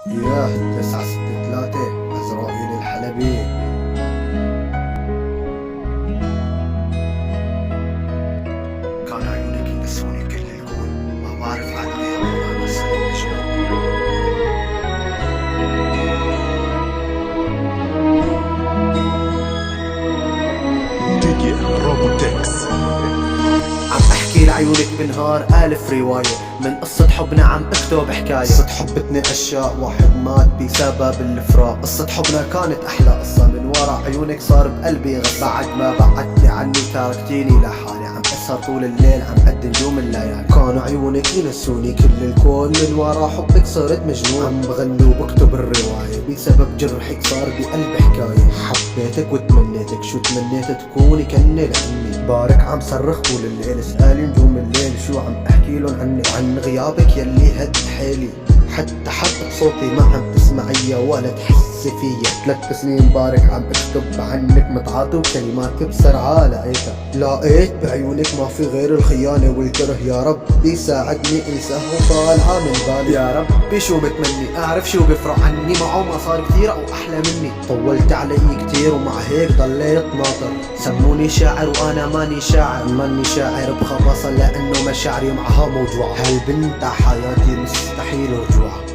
ياه 963 عزرائيل الحلبي. كان عيونك ينسوني كل الكون، ما بعرف عن غيابك أنا صرت مجنون. ديجي روبوتكس. عم احكي لعيونك بنهار ألف رواية، من قصة حبنا عم اكتب حكاية. قصة حبتنا أشياء، واحد مات بسبب الفراق. قصة حبنا كانت أحلى قصة، من ورا عيونك صار بقلبي غصة. بعد ما بعدتي عني تركتيني لحالي، عم أسهر طول الليل عم قد نجوم الليالي. كانوا عيونك ينسوني كل الكون، من ورا حبك صرت مجنون. عم بغني وبكتب الرواية، بسبب جرحك صار بقلبي حكاية. حبيتك وتمنيتك، شو تمنيت تكوني كني لأمي. بارك عم صرخ طول الليل، اسألي نجوم الليل شو عم احكي لهم عني. عن غيابك يلي هد حيلي، حتى حبة صوتي ما عم تسمعيها ولا تحسي فيا. 3 سنين بارك عم اكتب عنك متعاطي، وكلمات بسرعة لقيت بعيونك ما في غير الخيانة والكره. يا ربي ساعدني انساه وطالعة من بالي. يا ربي شو بتمني اعرف شو بفرق عني، معه ما صار كتير او احلى مني. طولت علي كتير ومع هيك ضليت ناطر. سموني شاعر وانا ماني شاعر، ماني شاعر بخلصها لانه مشاعري معها موجوعة. هالبنت ع حياتي مستحيل رجوعها.